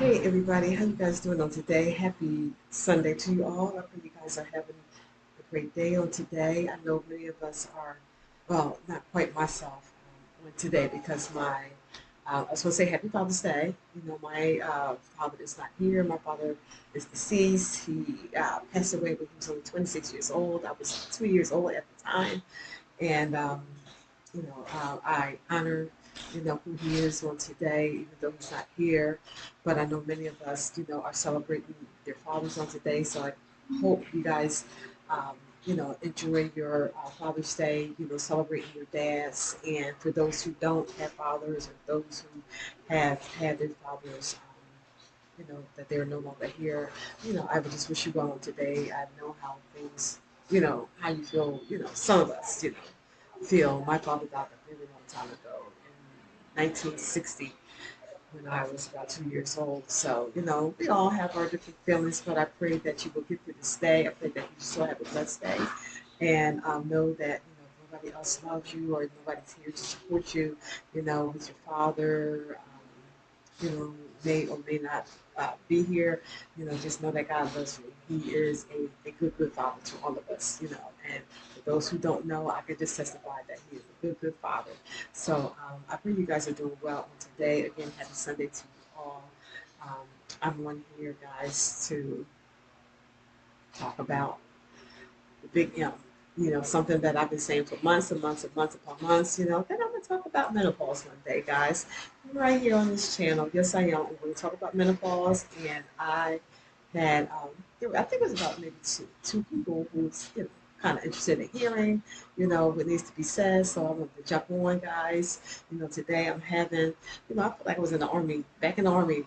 Hey everybody, how you guys doing on today? Happy Sunday to you all. I hope you guys are having a great day on today. I know many of us are, well, not quite myself on today because I was going to say Happy Father's Day. My father is not here. My father is deceased. He passed away when he was only 26 years old. I was 2 years old at the time. And I honor who he is on today, even though he's not here. But I know many of us are celebrating their fathers on today. So I hope you guys um, enjoy your Father's Day. Celebrating your dads, and for those who don't have fathers, or those who have had their fathers. That they're no longer here. I would just wish you well on today. I know how things, how you feel, some of us, feel. My father died a really long time ago in 1960 when I was about 2 years old. So, we all have our different feelings, but I pray that you will get through this day. I pray that you still have a blessed day and know that, nobody else loves you or nobody's here to support you, with your father. May or may not be here, just know that God loves you. He is a good father to all of us, and for those who don't know, I can just testify that he is a good father. So I pray you guys are doing well on today. Again, happy Sunday to you all. Um, I'm on here, guys, to talk about the big M. Something that I've been saying for months and months and months upon months, then I'm going to talk about menopause one day, guys, right here on this channel. Yes, I am. I'm going to talk about menopause, and I had, I think it was about maybe two people who was, kind of interested in hearing, what needs to be said. So I want to jump on, guys. Today I'm having, I feel like I was in the army, back in the army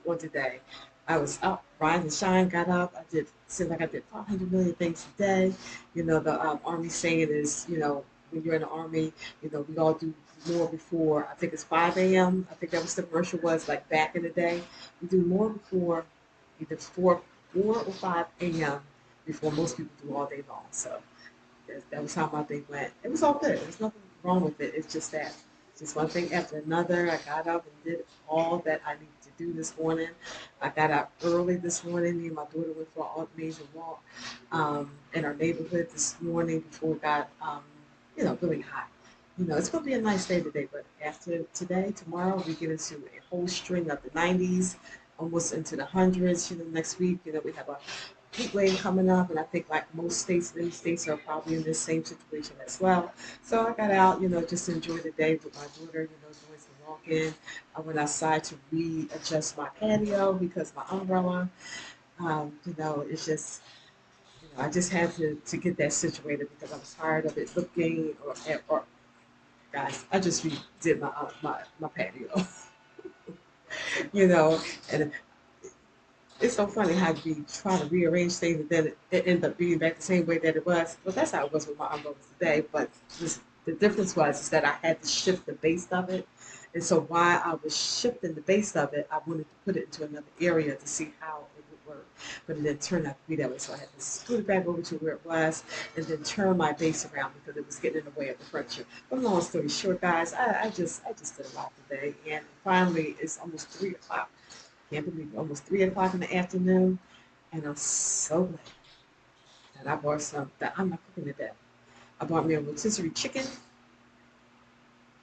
on today. I was up, rise and shine, got up. I did, seemed like I did 500 million things a day. The army saying is, when you're in the army, we all do more before, I think it's 5 a.m. I think that was the commercial was like back in the day. We do more before either 4 or 5 a.m. before most people do all day long. So that was how my day went. It was all good. There's nothing wrong with it. It's just that just one thing after another. I got up and did all that I needed to do this morning. I got up early this morning. Me and my daughter went for an amazing walk in our neighborhood this morning before it got, really hot. It's going to be a nice day today, but after today, tomorrow, we get into a whole string of the 90s, almost into the hundreds. Next week, we have a heat wave coming up, and I think like most states, many states are probably in this same situation as well. So I got out, just to enjoy the day with my daughter, doing some walking. I went outside to readjust my patio because my umbrella, it's just, I just had to get that situated because I was tired of it looking or guys, I just redid my patio, you know, and it's so funny how you try to rearrange things and then it ended up being back the same way that it was. Well, that's how it was with my umbrellas today. But the difference was is that I had to shift the base of it. And so while I was shifting the base of it, I wanted to put it into another area to see how it would work. But it didn't turn out to be that way. So I had to scoot it back over to where it was and then turn my base around because it was getting in the way of the furniture. But long story short, guys, I just did a lot today. And finally, it's almost 3 o'clock. Can't believe it, almost 3 o'clock in the afternoon, and I'm so glad that I bought some that I'm not cooking today. I bought me a rotisserie chicken.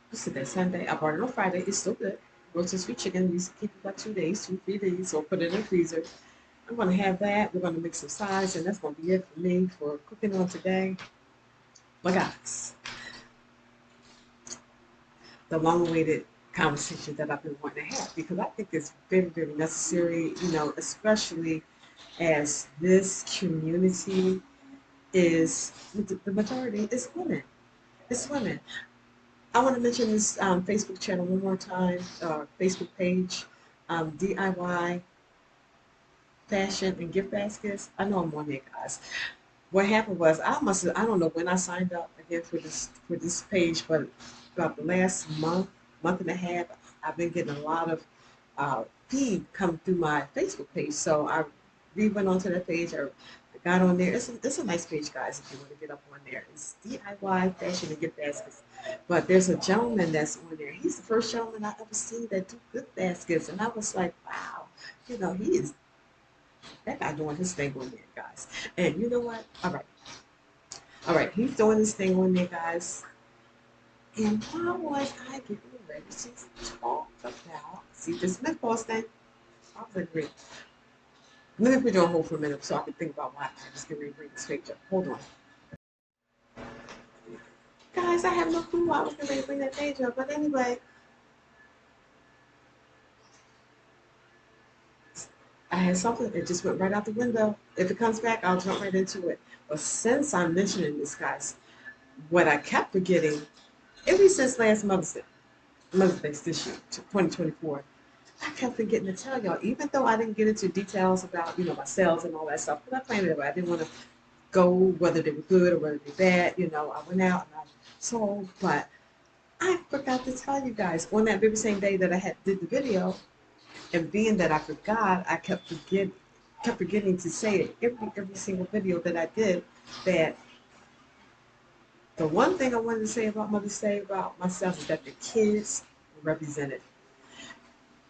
What's today? Sunday. I bought it on Friday. It's still good. Rotisserie chicken. We keep it about 2 days, 2, 3 days, or put it in the freezer. I'm gonna have that. We're gonna make some sides, and that's gonna be it for me for cooking on today. But guys, the long-awaited conversation that I've been wanting to have because I think it's very, very necessary. Especially as this community is the majority is women. It's women. I want to mention this Facebook channel one more time, Facebook page, DIY fashion and gift baskets. I know I'm on there, guys. What happened was I don't know when I signed up again for this page, but about the last month and a half, I've been getting a lot of feed come through my Facebook page. So I went onto that page. I got on there. It's a nice page, guys. If you want to get up on there, it's DIY fashion and gift baskets. But there's a gentleman that's on there. He's the first gentleman I ever seen that do gift baskets, and I was like, wow. he is that guy doing his thing on there, guys. And you know what? All right, he's doing his thing on there, guys. And why was I getting ready to talk about, see, this menopause thing? I was agree. Let me put you on hold for a minute so I can think about why I just get ready to bring this picture. Hold on. Guys, I have no clue why I was getting ready to bring that page up. But anyway, I had something that just went right out the window. If it comes back, I'll jump right into it. But since I'm mentioning this, guys, what I kept forgetting, ever since last Mother's Day this year, 2024, I kept forgetting to tell y'all, even though I didn't get into details about, my sales and all that stuff, but I planned it. I didn't want to go whether they were good or whether they were bad. I went out and I sold, but I forgot to tell you guys on that very same day that I had did the video, and being that I forgot, I kept forgetting to say it every single video that I did. That the one thing I wanted to say about Mother's Day about myself is that the kids were represented.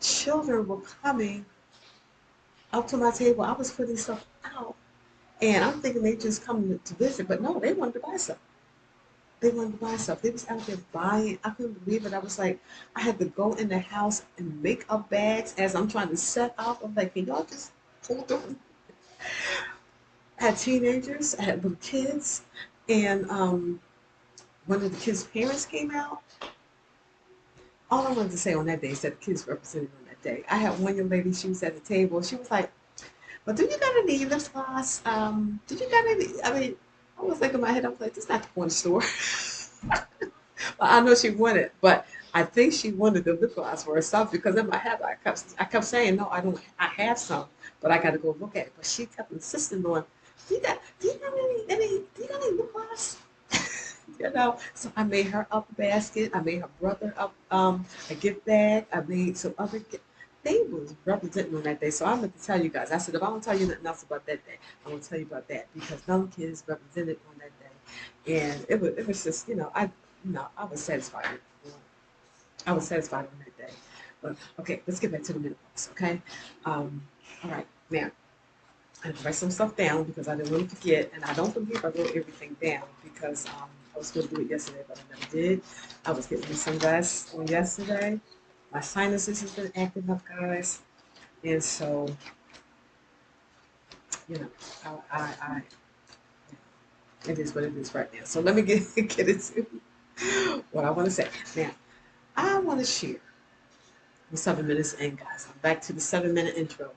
Children were coming up to my table. I was putting stuff out, and I'm thinking they just come to visit, but no, they wanted to buy stuff. They wanted to buy stuff. They was out there buying. I couldn't believe it. I was like, I had to go in the house and make up bags as I'm trying to set up. I'm like, can y'all just hold on? I had teenagers, I had little kids, and one of the kids' parents came out. All I wanted to say on that day is that the kids represented on that day. I had one young lady, she was at the table. She was like, "But do you got any lip gloss? Do you got any?" I mean, I was thinking in my head, I was like, "This is not the corner store." Well, I know she wanted, but I think she wanted the lip gloss for herself because in my head I kept saying, "No, I don't. I have some, but I got to go look at it." But she kept insisting on, "Do you got any lip gloss?" So I made her up a basket. I made her brother up a gift bag. I made some other. They was representing on that day. So I'm going to tell you guys. I said if I don't tell you nothing else about that day, I'm going to tell you about that because them kids represented on that day, and it was just I was satisfied. I was satisfied on that day. But okay, let's get back to the menopause. Okay, all right now. I write some stuff down because I didn't want to forget, and I don't believe I wrote everything down because I was supposed to do it yesterday, but I never did. I was getting some rest on yesterday. My sinuses has been acting up, guys, and so you know, I it is what it is right now. So let me get into what I want to say. Now, I want to share the 7 minutes in, guys. I'm back to the 7 minute intro.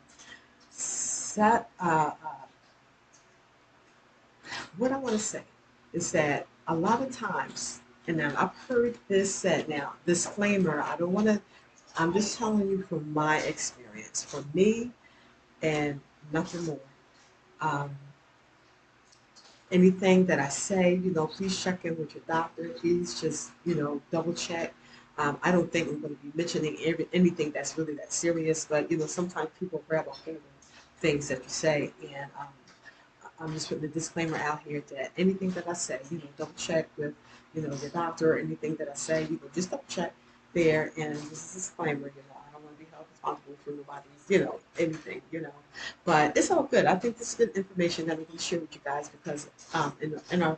Set, what I want to say is that a lot of times, and now I've heard this said, now, disclaimer, I don't want to, I'm just telling you from my experience, from me and nothing more. Um, Anything that I say, please check in with your doctor. Please just, double check. I don't think I'm going to be mentioning anything that's really that serious, but, sometimes people grab a hold of things that you say, and I'm just putting a disclaimer out here that anything that I say, double check with, your doctor or anything that I say, just double check there. And this is a disclaimer, I don't want to be held responsible for nobody's, anything, but it's all good. I think this is good information that I'm going to share with you guys because in our,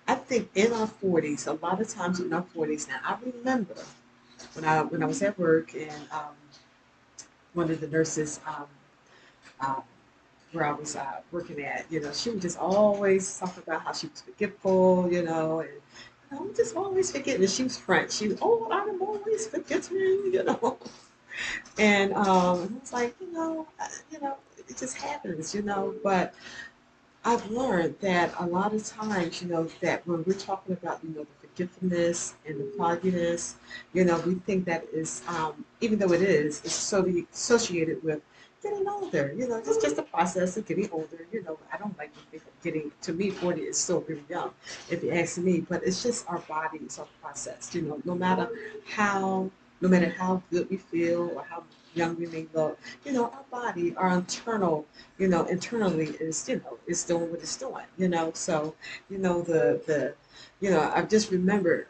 I think in our 40s, a lot of times in our 40s now, I remember when I was at work and one of the nurses, uh, where I was working at, she would just always talk about how she was forgetful, and I'm just always forgetting. And she was French. She was, oh, I'm always forgetting. And I was like, it just happens, But I've learned that a lot of times, that when we're talking about, the forgetfulness and the fogginess, we think that is, even though it is, it's associated with getting older. It's just a process of getting older. I don't like to think of getting, to me, 40 is still really young, if you ask me, but it's just our bodies are processed, how, no matter how good we feel or how young we may look, our body, our internally is, is doing what it's doing. So, the I just remembered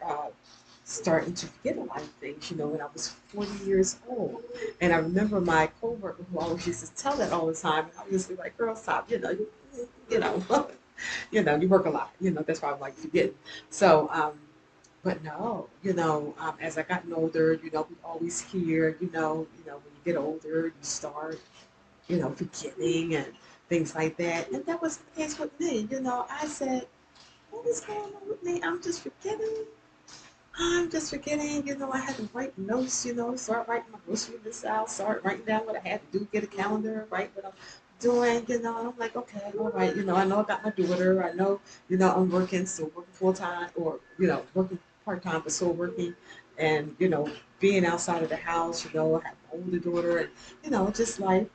starting to forget a lot of things, when I was 40 years old. And I remember my coworker who always used to tell that all the time. And I used to be like, girl, stop, you know, you work a lot, that's why I'm like forgetting. So, but no, as I gotten older, we always hear, when you get older, you start, forgetting and things like that. And that was the case with me. I said, what is going on with me? I'm just forgetting. I'm just forgetting, I had to write notes, start writing my grocery list out, start writing down what I had to do, get a calendar, write what I'm doing, and I'm like, okay, all right, I know I got my daughter, I know, I'm working, still working full time, or, working part time, but still working, and, being outside of the house, I have my older daughter, and, just like,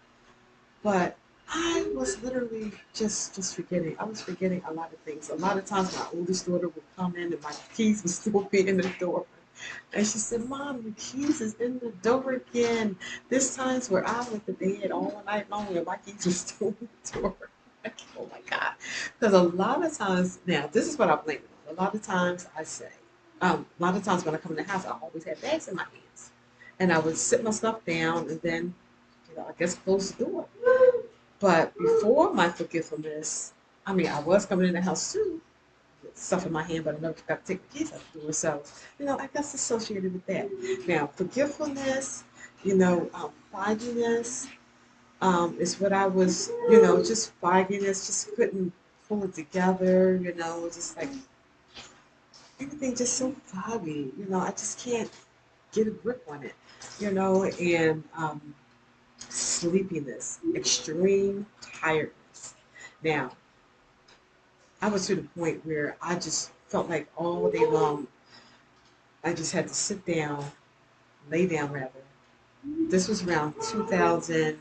but I was literally just forgetting. I was forgetting a lot of things. A lot of times my oldest daughter would come in and my keys would still be in the door. And she said, Mom, the keys is in the door again. This time's where I went to bed all night long and my keys were still in the door. Like, oh my God. Because a lot of times, now this is what I blame it on. A lot of times I say, a lot of times when I come in the house, I always have bags in my hands. And I would sit my stuff down and then, I guess close the door. But before my forgetfulness, I mean, I was coming in the house too, with stuff in my hand, but I never forgot to take the keys out the door. So, I guess associated with that. Now, forgetfulness, fogginess is what I was, just fogginess, just couldn't pull it together, just like everything just so foggy, I just can't get a grip on it, and sleepiness, extreme tiredness. Now, I was to the point where I just felt like all day long I just had to sit down, lay down rather. This was around 2000,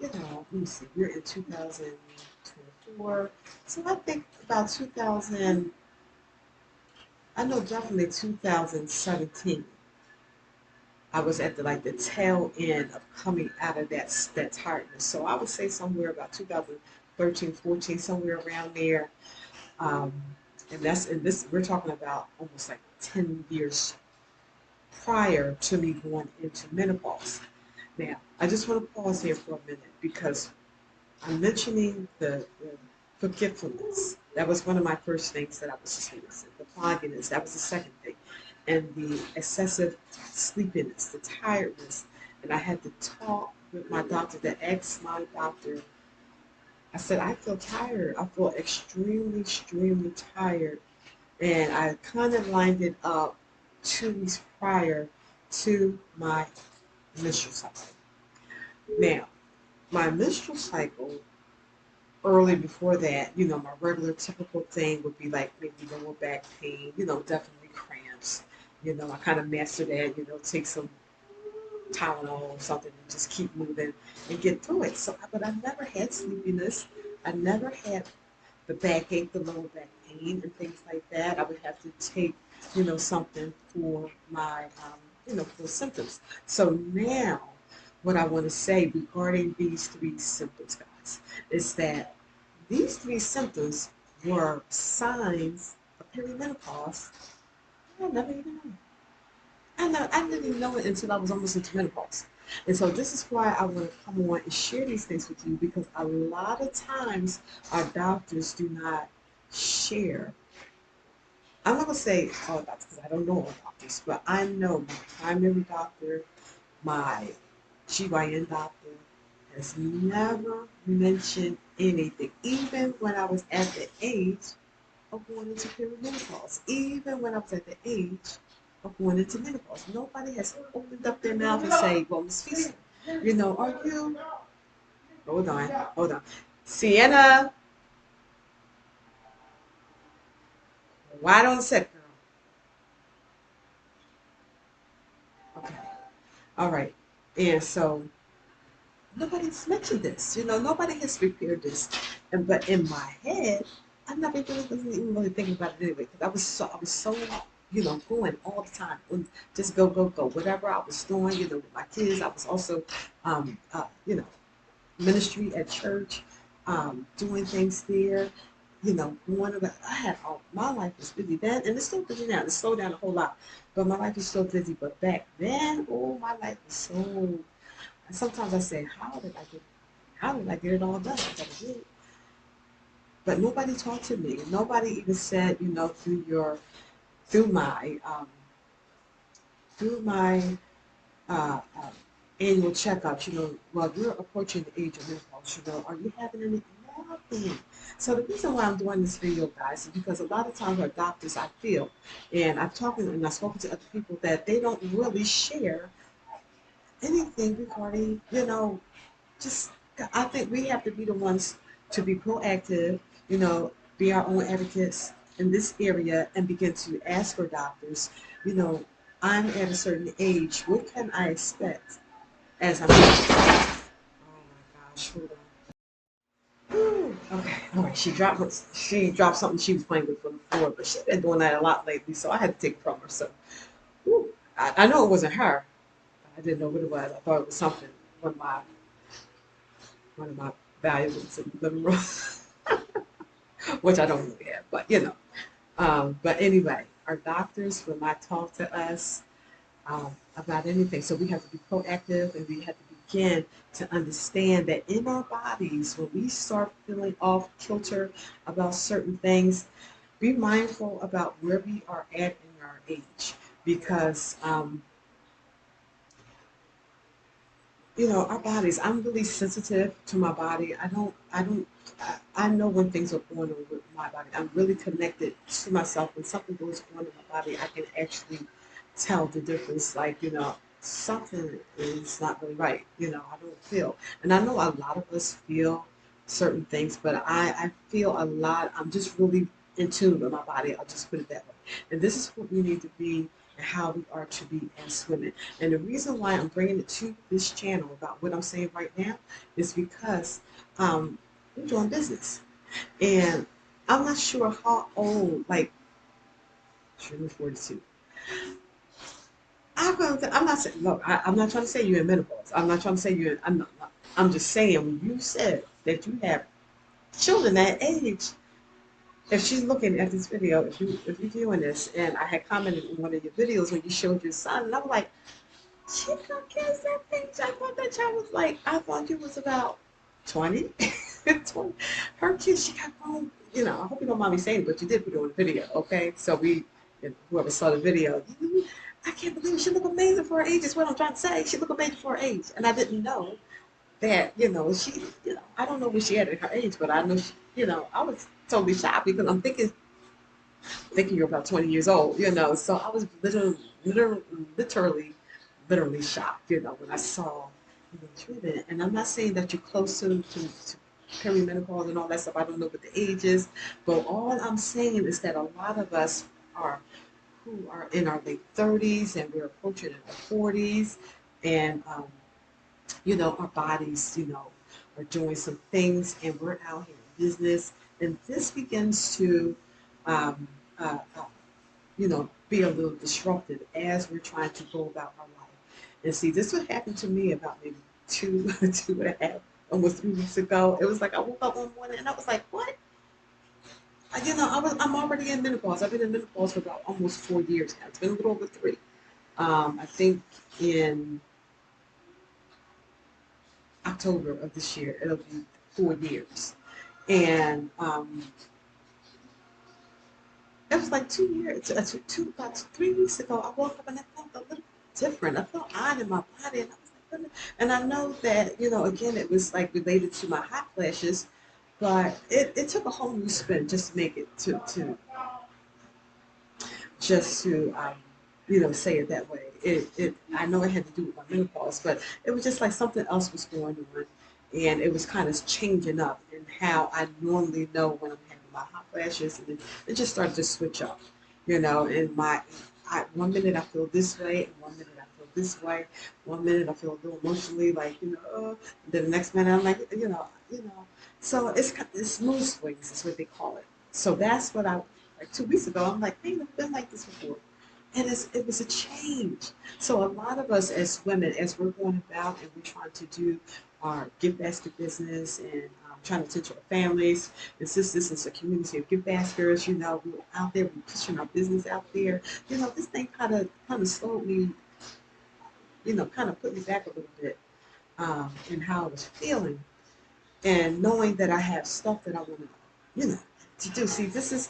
let me see, we're in 2024. So I think about 2000, I know definitely 2017. I was at the tail end of coming out of that tiredness. So I would say somewhere about 2013, 14, somewhere around there. Um, and this we're talking about almost like 10 years prior to me going into menopause. Now, I just want to pause here for a minute because I'm mentioning the forgetfulness. That was one of my first things that I was experiencing. The fogginess, that was the second thing. And the excessive sleepiness, the tiredness. And I had to talk with my doctor, to ask my doctor. I said, I feel tired. I feel extremely, extremely tired. And I kind of lined it up 2 weeks prior to my menstrual cycle. Now, my menstrual cycle, early before that, my regular typical thing would be like maybe lower back pain, definitely cramps. I kind of master that, take some Tylenol or something and just keep moving and get through it. So, but I never had sleepiness. I never had the backache, the lower back pain, and things like that. I would have to take, something for my, for symptoms. So now, what I want to say regarding these three symptoms, guys, is that these three symptoms were signs of perimenopause. I never even knew. I didn't even know it until I was almost into menopause. And so this is why I want to come on and share these things with you because a lot of times our doctors do not share. I'm not going to say all doctors because I don't know all doctors, but I know my primary doctor, my GYN doctor has never mentioned anything, even when I was at the age of going into perimenopause. Even when I was at the age of going into menopause, nobody has opened up their mouth and say, "Well, Miss Feasel, are you?" Hold on, Sienna, why don't sit, girl? Okay, all right, and so nobody's mentioned this. Nobody has prepared this, and but in my head, I never really wasn't even really thinking about it anyway because I was so going all the time, and just go go go. Whatever I was doing, with my kids, I was also, ministry at church, doing things there. One of the, I had all, my life was busy then, and it's still busy now. It's slowed down a whole lot, but my life is still busy. But back then, oh, my life was so. And sometimes I say, how did I get it all done? I gotta do it. But nobody talked to me. Nobody even said, through my through my uh, annual checkups, well, you're approaching the age of menopause, are you having any? Nothing. So the reason why I'm doing this video, guys, is because a lot of times our doctors, I feel, and I've spoken to other people that they don't really share anything regarding, just, I think we have to be the ones to be proactive, be our own advocates in this area and begin to ask for doctors, you know, I'm at a certain age, what can I expect as I'm. Oh my gosh, hold on. Whew. Okay, all right. She dropped something she was playing with on the floor, but she's been doing that a lot lately, so I had to take it from her. So, whew. I know it wasn't her. I didn't know what it was. I thought it was something. One of my one of my valuables in the living room, which I don't really have, but But anyway, our doctors will not talk to us about anything. So we have to be proactive and we have to begin to understand that in our bodies, when we start feeling off kilter about certain things, be mindful about where we are at in our age. Because our bodies, I'm really sensitive to my body. I know when things are going on with my body. I'm really connected to myself. When something goes on in my body, I can actually tell the difference. Like, something is not really right. I don't feel. And I know a lot of us feel certain things, but I feel a lot. I'm just really in tune with my body. I'll just put it that way. And this is what we need to be and how we are to be as women. And the reason why I'm bringing it to this channel about what I'm saying right now is because we're doing business. And I'm not sure how old, like, I'm 42. I'm not saying, look, I'm not trying to say you're in menopause. I'm not trying to say I'm not, I'm just saying when you said that you have children that age, if she's looking at this video, if you're viewing this, and I had commented in one of your videos when you showed your son, and I was like, she got kids that age. I thought that child was like, I thought you was about 20. 20. Her kids, she got grown. I hope you don't mind me saying it, but you did put it on the video, okay? So whoever saw the video, I can't believe it. She look amazing for her age. Is what I'm trying to say. She look amazing for her age, and I didn't know that. She, I don't know what she had at her age, but I know she, I was totally shocked because I'm thinking you're about 20 years old, So I was literally, literally, literally shocked, when I saw, treatment. And I'm not saying that you're close to perimenopause and all that stuff. I don't know what the age is, but all I'm saying is that a lot of us are who are in our late 30s and we're approaching our 40s, and our bodies, are doing some things, and we're out here in business, and this begins to um, uh, be a little disruptive as we're trying to go about our life. And see, this would happen to me about maybe two, 2.5, almost 3 weeks ago. It was like I woke up one morning and I was like, what? I'm already in menopause. I've been in menopause for about almost 4 years now. It's been a little over three. I think in October of this year, it'll be 4 years. And it was like 2 years, about 3 weeks ago, I woke up and I felt a little different. I felt odd in my body, and I was like, "Goodness." And I know that, again, it was like related to my hot flashes, but it took a whole new spin just to make it to say it that way. I know it had to do with my menopause, but it was just like something else was going on, and it was kind of changing up in how I normally know when I'm having my hot flashes, and it just started to switch up, and one minute I feel this way, and one minute I feel this way, one minute I feel a little emotionally like, and then the next minute I'm like, so it's mood swings is what they call it. So that's what I, like 2 weeks ago, I'm like, hey, I've been like this before. And it was a change. So a lot of us as women, as we're going about and we're trying to do our gift basket business and trying to teach our families. And since this is a community of gift baskers, we're out there, we're pushing our business out there. This thing kind of slowed me, kind of put me back a little bit in how I was feeling, and knowing that I have stuff that I want to, to do. See, this is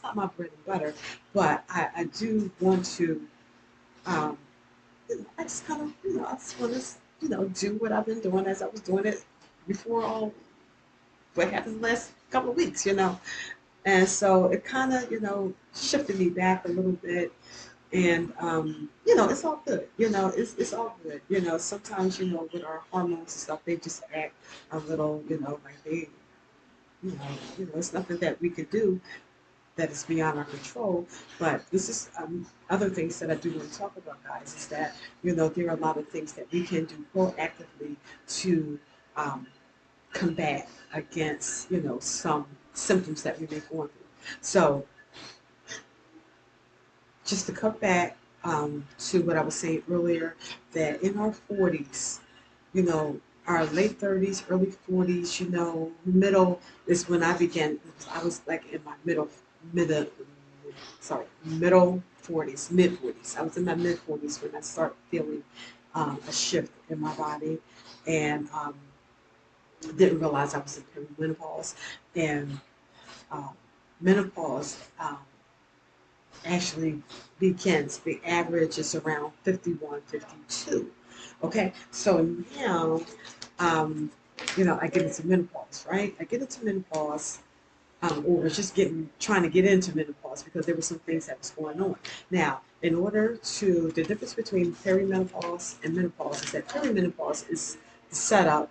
not my bread and butter, but I do want to. Um, I just kind of, I just want to, do what I've been doing as I was doing it before all what happened the last couple of weeks. And so it kind of, shifted me back a little bit. And, it's all good. It's all good. Sometimes, with our hormones and stuff, they just act a little, like they, it's nothing that we could do that is beyond our control. But this is other things that I do want to talk about, guys, is that, there are a lot of things that we can do proactively to combat against, some symptoms that we may go through. So just to cut back to what I was saying earlier, that in our 40s, our late 30s, early 40s, middle is when I began. I was like in my middle 40s, mid 40s. I was in my mid 40s when I started feeling a shift in my body, and didn't realize I was in perimenopause. And uh, menopause actually begins, the average is around 51, 52. Okay, so now, I get into menopause, right? I get into menopause, or was just trying to get into menopause because there were some things that was going on. Now, the difference between perimenopause and menopause is that perimenopause is set up,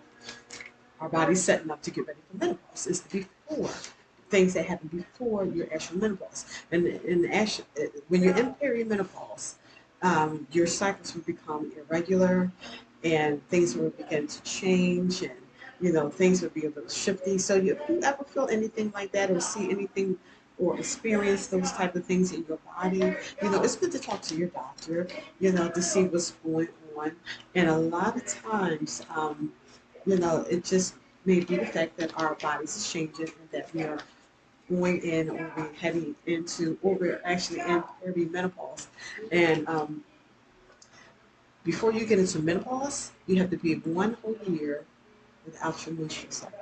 our body's setting up to get ready for menopause. It's before things that happen before your actual menopause. And when you're in perimenopause, your cycles will become irregular, and things will begin to change, and things will be a little shifty. So if you ever feel anything like that, or see anything, or experience those type of things in your body, it's good to talk to your doctor, to see what's going on. And a lot of times, it just may be the fact that our bodies is changing, and that we are going in, or we're heading into, or we're actually in perimenopause. And before you get into menopause, you have to be 1 whole year without your menstrual cycle.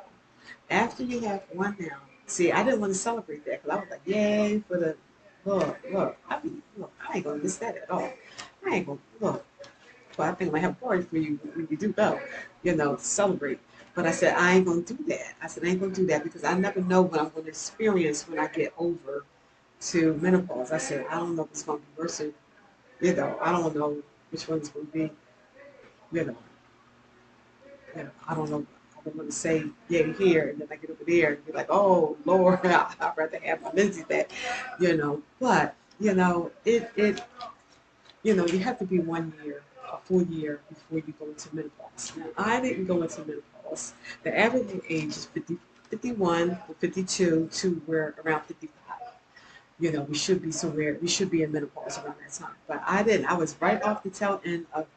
After you have one now, see, I didn't want to celebrate that because I was like, yay for the look. I ain't gonna miss that at all. I ain't gonna look. But I think I'm gonna have a party for you when you do go, to celebrate. But I said I ain't gonna do that. I said I ain't gonna do that because I never know what I'm gonna experience when I get over to menopause. I said I don't know if it's gonna be worse, or, I don't know which one it's gonna be. You know, I don't know. I don't want to say yeah here, and then I get over there and be like, oh Lord, I'd rather have my Lindsay back. But you have to be 1 year, a full year before you go into menopause. Now, I didn't go into menopause. The average age is 50, 51 or 52 to we're around 55. We should be in menopause around that time. But I didn't. I was right off the tail end of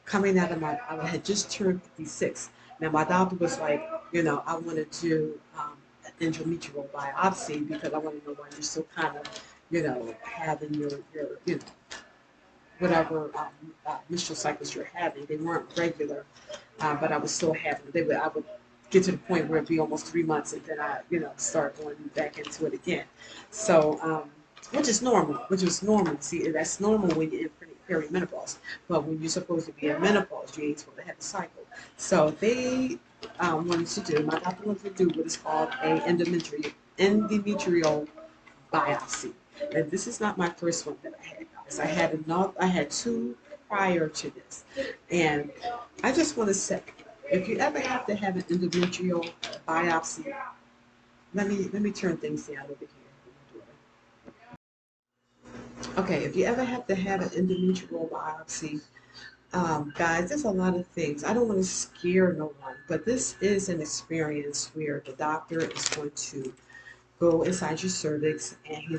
coming out of I had just turned 56. Now my doctor was like, I want to do an endometrial biopsy because I want to know why you're still kind of, having your whatever menstrual cycles you're having. They weren't regular, but I was still having. I would get to the point where it'd be almost 3 months, and then I, start going back into it again. So, which is normal. Which was normal. See, that's normal when you're in perimenopause. But when you're supposed to be in menopause, you ain't supposed to have a cycle. So they my doctor wanted to do what is called a endometrial biopsy. And this is not my first one that I had, guys. I had two prior to this. And I just want to say, if you ever have to have an endometrial biopsy, let me turn things down over here. Okay, if you ever have to have an endometrial biopsy, guys, there's a lot of things. I don't want to scare no one, but this is an experience where the doctor is going to go inside your cervix, and he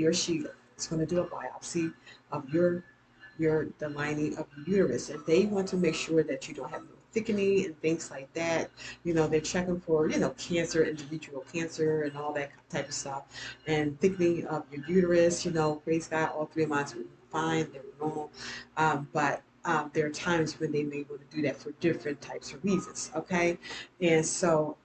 or she is going to do a biopsy of the lining of your uterus, and they want to make sure that you don't have no thickening and things like that. They're checking for, cancer, endometrial cancer, and all that type of stuff, and thickening of your uterus. Praise God, all three of mine were fine, they were normal, but there are times when they may want to do that for different types of reasons. Okay, and so.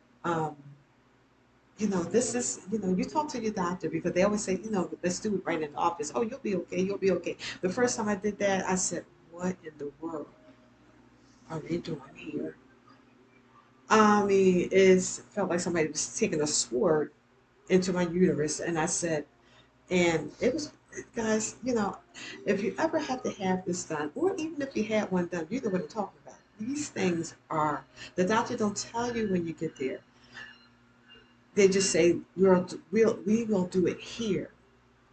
This is, you talk to your doctor because they always say, let's do it right in the office. Oh, you'll be okay. You'll be okay. The first time I did that, I said, what in the world are they doing here? I mean, it felt like somebody was taking a sword into my uterus. And I said, and it was, guys, if you ever have to have this done, or even if you had one done, you know what I'm talking about. These things are, the doctor don't tell you when you get there. They just say, we will do it here.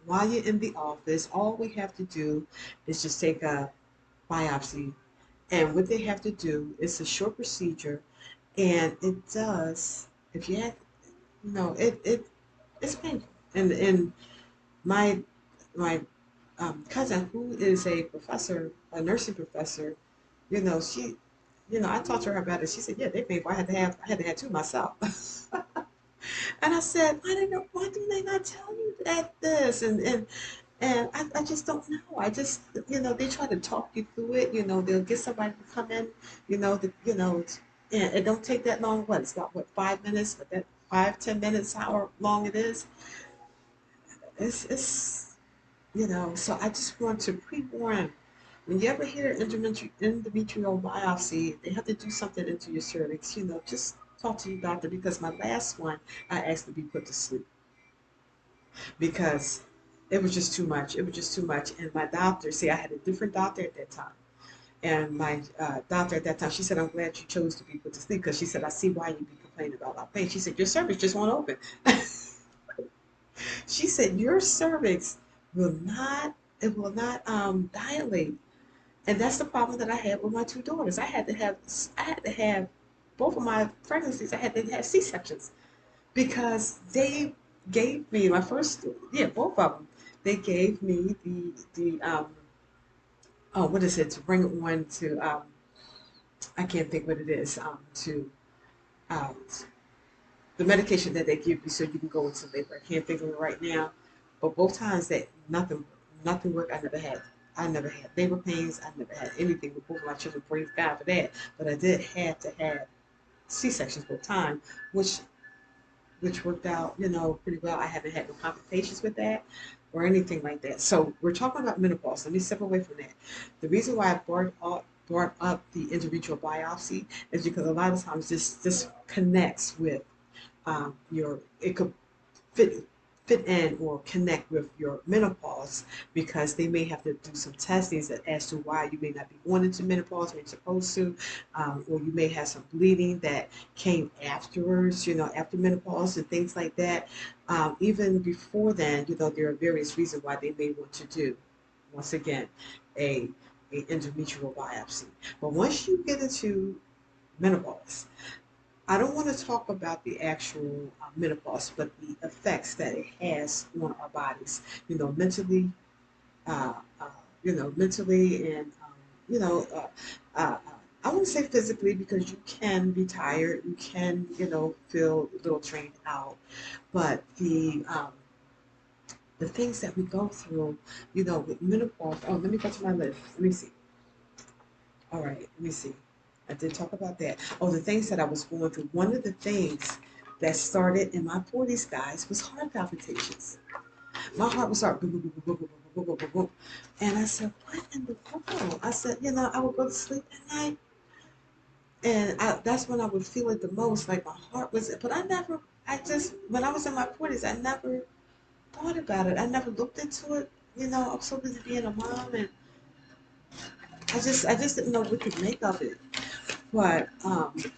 While you're in the office, all we have to do is just take a biopsy. And what they have to do is a short procedure. And it does, if you have, it's painful. And my cousin, who is a professor, a nursing professor, she, I talked to her about it. She said, yeah, they painful. I had to have two myself. And I said, I don't know, why do they not tell you that this? And I just don't know. I just, they try to talk you through it. They'll get somebody to come in, and it don't take that long. What, it's about, what, 5 minutes? But that 5, 10 minutes, however long it is, so I just want to pre-warn. When you ever hear endometrial biopsy, they have to do something into your cervix, just talk to your doctor because my last one, I asked to be put to sleep because it was just too much. It was just too much. And my doctor, see, I had a different doctor at that time. And my doctor at that time, she said, I'm glad you chose to be put to sleep because she said, I see why you'd be complaining about our pain. She said, your cervix just won't open. She said, your cervix will not, it will not dilate. And that's the problem that I had with my two daughters. I had to have both of my pregnancies, I had to have C-sections because they gave me my first, yeah, both of them. They gave me the oh, what is it, to bring it on to I can't think what it is, to um, the medication that they give you so you can go into labor. I can't think of it right now, but both times that nothing worked. I never had labor pains. I never had anything with both of my children. Praise God for that. But I did have to have C-sections both times, which worked out, pretty well. I haven't had no complications with that or anything like that. So we're talking about menopause. Let me step away from that. The reason why I brought up the endometrial biopsy is because a lot of times this connects with it could fit fit in or connect with your menopause because they may have to do some testing as to why you may not be going into menopause when you're supposed to, or you may have some bleeding that came afterwards, after menopause and things like that. Even before then, there are various reasons why they may want to do, once again, a, a endometrial biopsy. But once you get into menopause, I don't want to talk about the actual menopause, but the effects that it has on our bodies. Mentally, uh, uh, mentally, and you know, I wouldn't say physically because you can be tired, you can, feel a little drained out, but the things that we go through, with menopause. Oh, let me go to my list. Let me see. All right, let me see. I did talk about that. Oh, the things that I was going through. One of the things that started in my 40s, guys, was heart palpitations. My heart would start boom, boom, boom, boom, boom, boom, boom, boom, boom, boom. And I said, what in the world? I said, I would go to sleep at night, and that's when I would feel it the most, like my heart was. But when I was in my 40s, I never thought about it. I never looked into it. I was so busy being a mom, and I just didn't know what to make of it. But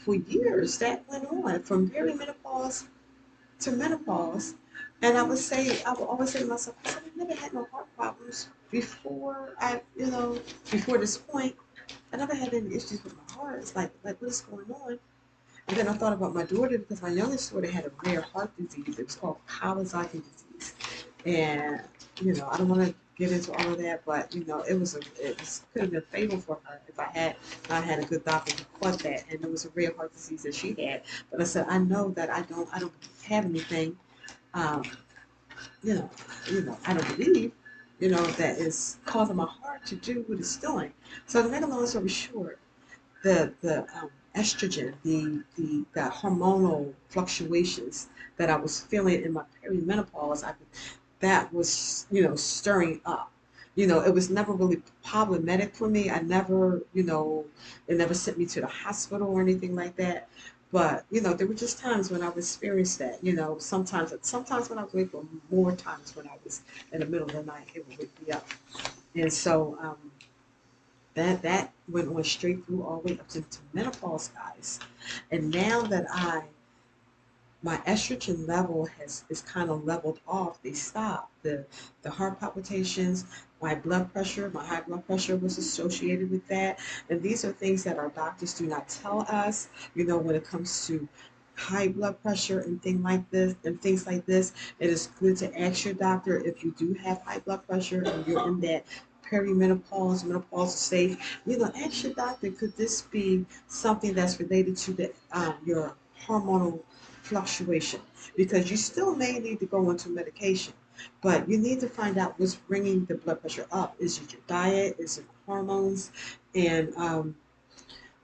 for years, that went on from perimenopause to menopause. And I would always say to myself, I said, I never had no heart problems before this point. I never had any issues with my heart. It's like what is going on? And then I thought about my daughter because my youngest daughter had a rare heart disease. It was called Kawasaki disease. And, I don't want to get into all of that, but could have been fatal for her if I had not had a good doctor who caught that, and it was a rare heart disease that she had. But I said, I know that I don't have anything, um, you know, I don't believe, that is causing my heart to do what it's doing. So to make a long story short, the estrogen, the hormonal fluctuations that I was feeling in my perimenopause, that was, stirring up. It was never really problematic for me. I never, it never sent me to the hospital or anything like that. But, there were just times when I would experience that, sometimes when I was awake, but more times when I was in the middle of the night, it would wake me up. And so that went on straight through all the way up to menopause, guys. And now that my estrogen level has is kind of leveled off. They stopped. The heart palpitations, my high blood pressure was associated with that. And these are things that our doctors do not tell us, when it comes to high blood pressure and things like this. It is good to ask your doctor if you do have high blood pressure and you're in that perimenopause, menopausal stage. Ask your doctor, could this be something that's related to your hormonal fluctuation, because you still may need to go into medication, but you need to find out what's bringing the blood pressure up. Is it your diet? Is it hormones? And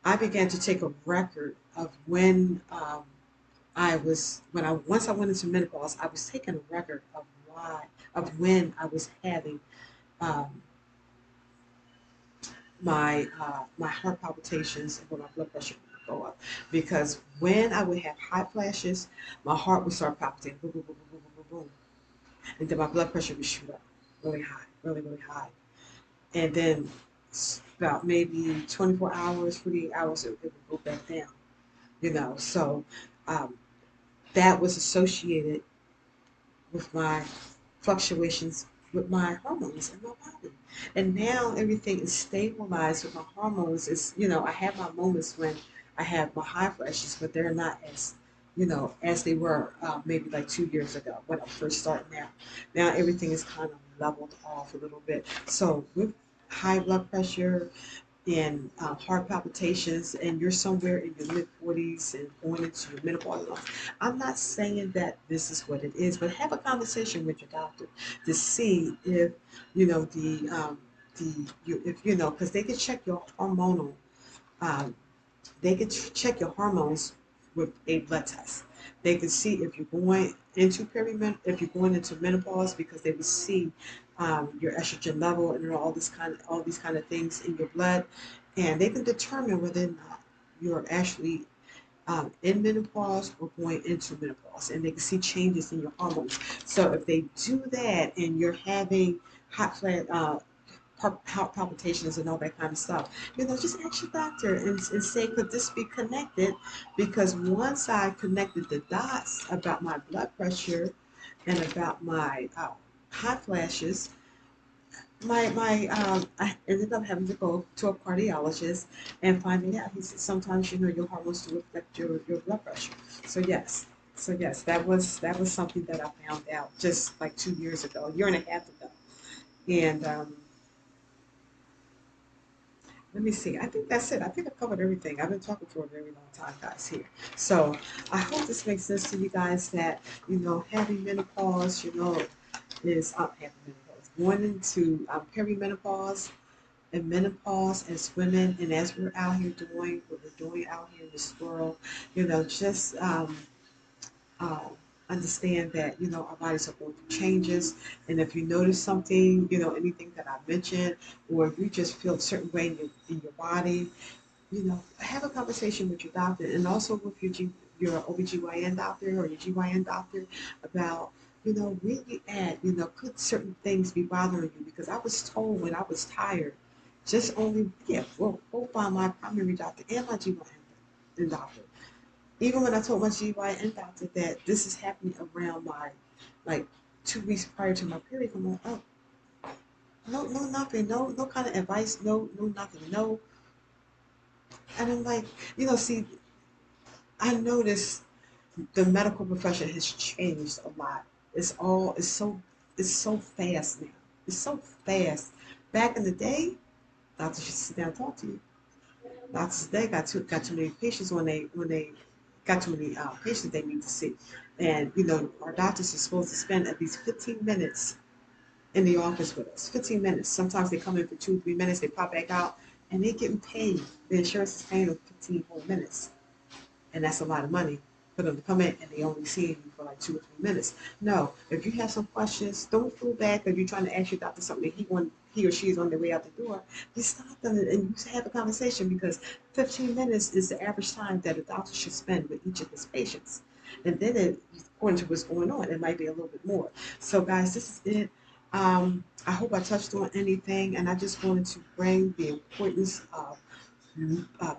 I began to take a record of when once I went into menopause, I was taking a record of when I was having um, my heart palpitations and when my blood pressure would go up. Because when I would have hot flashes, my heart would start palpitating, boom, boom, boom, boom, boom, boom, boom, and then my blood pressure would shoot up really high, really, really high. And then about maybe 24 hours, 48 hours, it would go back down. So um, that was associated with my fluctuations with my hormones in my body. And now everything is stabilized with my hormones. I have my moments when I have my high flashes, but they're not as they were maybe like 2 years ago when I first started out. Now everything is kind of leveled off a little bit. So with high blood pressure, and heart palpitations, and you're somewhere in your mid 40s and going into your menopause, I'm not saying that this is what it is, but have a conversation with your doctor to see if if because they can check your hormonal um, they can check your hormones with a blood test. They can see if you're going into if you're going into menopause, because they will see your estrogen level and all these kind of things in your blood, and they can determine whether or not you're actually in menopause or going into menopause, and they can see changes in your hormones. So if they do that, and you're having hot flat heart palpitations and all that kind of stuff. Just ask your doctor and say, could this be connected? Because once I connected the dots about my blood pressure and about my hot flashes, I ended up having to go to a cardiologist and finding out. He said sometimes your hormones do affect your blood pressure. So yes. So yes, that was something that I found out just like 2 years ago, a year and a half ago. And let me see. I think that's it. I think I covered everything. I've been talking for a very long time, guys, here. So I hope this makes sense to you guys that, having menopause, is having menopause. Going into perimenopause and menopause as women, and as we're out here doing what we're doing out here in this world, just um, understand that our bodies are going through changes, and if you notice something, anything that I mentioned, or if you just feel a certain way in your body, have a conversation with your doctor, and also with your OBGYN doctor or your GYN doctor about where you at, could certain things be bothering you, because I was told when I was tired, just only, yeah, well, both by my primary doctor and my GYN doctor. Even when I told my GYN doctor that this is happening around my, like, 2 weeks prior to my period, I'm like, oh, no, no, nothing, no kind of advice, no, nothing, no. And I'm like, see, I noticed the medical profession has changed a lot. It's so fast now. It's so fast. Back in the day, doctors should sit down and talk to you. Doctors today got too many patients when they got too many patients they need to see, and our doctors are supposed to spend at least 15 minutes in the office with us. 15 minutes. Sometimes they come in for 2 or 3 minutes, they pop back out, and they're getting paid. The insurance is paying them 15 whole minutes, and that's a lot of money for them to come in and they only see you for like 2 or 3 minutes. No, if you have some questions, don't feel bad because you're trying to ask your doctor something. He or she is on their way out the door. You stop them and you have a conversation because 15 minutes is the average time that a doctor should spend with each of his patients. And then, according to what's going on, it might be a little bit more. So, guys, this is it. I hope I touched on anything, and I just wanted to bring the importance of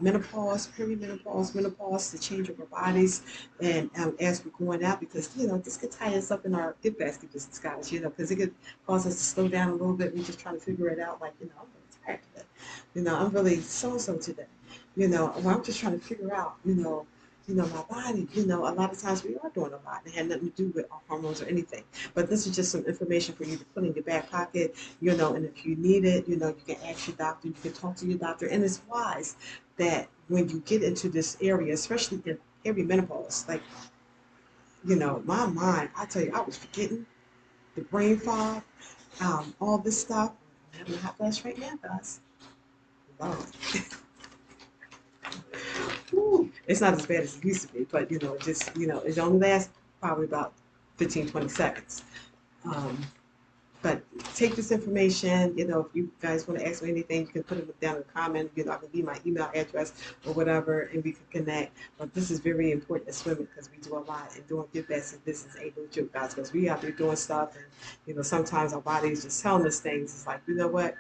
menopause, perimenopause, menopause, the change of our bodies, and as we're going out, because this could tie us up in our gift basket business, guys. Because it could cause us to slow down a little bit. We're just trying to figure it out. Like, I'm really tired today. I'm really so and so today. Well, I'm just trying to figure out. My body. A lot of times we are doing a lot. It had nothing to do with our hormones or anything. But this is just some information for you to put in your back pocket. And if you need it, you can ask your doctor, you can talk to your doctor. And it's wise that when you get into this area, especially in perimenopause, like, my mind, I tell you, I was forgetting the brain fog, all this stuff. I'm having a hot flash right now, guys. Lord. Whew. It's not as bad as it used to be, but it just, it only lasts probably about 15, 20 seconds. Um, But take this information, if you guys want to ask me anything, you can put it down in the comment. I can leave my email address or whatever, and we can connect. But this is very important as women because we do a lot, and doing good best in business ain't no joke, guys, because we out there doing stuff, and, sometimes our body is just telling us things. It's like, you know what?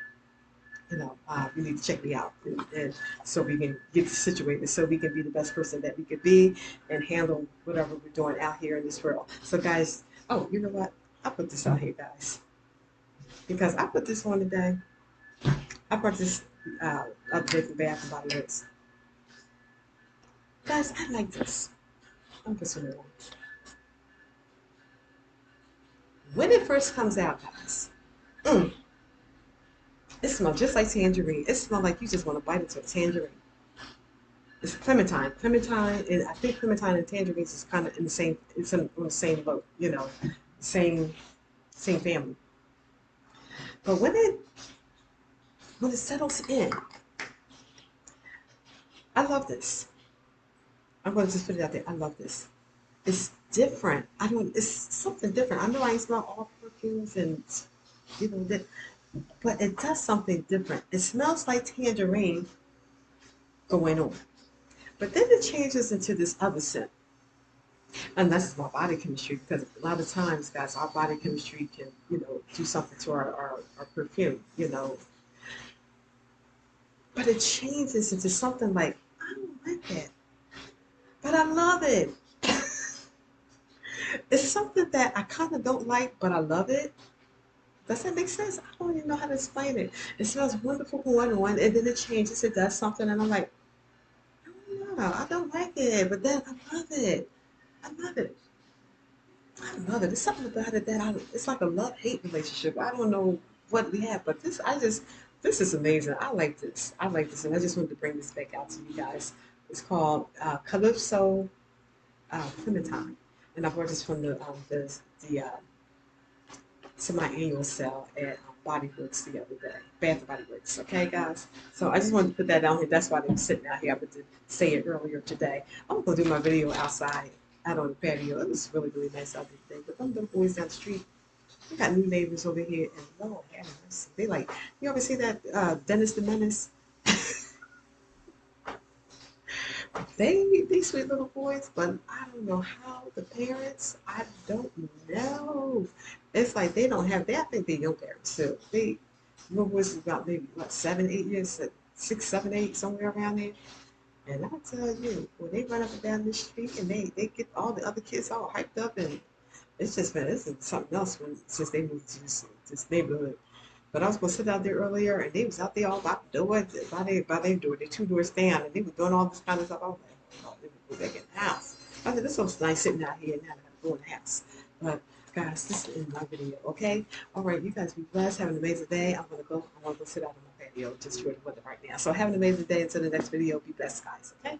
You need to check me out, and so we can get situated, so we can be the best person that we could be and handle whatever we're doing out here in this world. So, guys, oh, you know what? I'll put this out here, guys, because I put this on today. I brought this up there from Bath and Body Works. Guys, I like this. I'm just gonna when it first comes out, guys. Mm, it smells just like tangerine. It smells like you just want to bite into a tangerine. It's clementine. Clementine, and I think clementine and tangerines is kind of in the same. It's on the same boat, same family. But when it settles in, I love this. I'm going to just put it out there. I love this. It's different. I don't. It's something different. I know I smell all perfumes and that, but it does something different. It smells like tangerine going on, but then it changes into this other scent, and that's my body chemistry. Because a lot of times, guys, our body chemistry can do something to our perfume, but it changes into something like I don't like that, but I love it. It's something that I kind of don't like, but I love it. Does that make sense? I don't even know how to explain it. It smells wonderful going on, and then it changes. It does something, and I'm like, no, I don't like it, but then I love it. I love it. I love it. There's something about it that it's like a love-hate relationship. I don't know what we have, but this is amazing. I like this. I like this, and I just wanted to bring this back out to you guys. It's called Calypso Clementine, and I bought this from the semi-annual sale at Body Works the other day. Bath and Body Works. Okay, guys? So I just wanted to put that down here. That's why they were sitting out here. I meant to say it earlier today. I'm going to do my video outside, out on the patio. It was really, really nice out there today. But them little boys down the street, we got new neighbors over here, and Lord have mercy. They like, you ever see that Dennis the Menace? These sweet little boys, but I don't know how the parents, I don't know. It's like they don't have, I think they're young parents too. Little boys is about maybe, what, 7, 8 years, 6, 7, 8, somewhere around there. And I tell you, when they run up and down the street and they get all the other kids all hyped up, and it's just been, this is something else since they moved to this neighborhood. But I was gonna sit out there earlier, and they was out there all about the door, by their door, the 2 doors down, and they were doing all this kind of stuff. I was like, oh, they would go back in the house. I said, this looks nice sitting out here and not having to go in the house. But Guys, this is in my video, okay? All right, you guys be blessed. Have an amazing day. I'm gonna go sit out on my patio just for the weather right now. So have an amazing day. Until the next video, be blessed, guys, okay?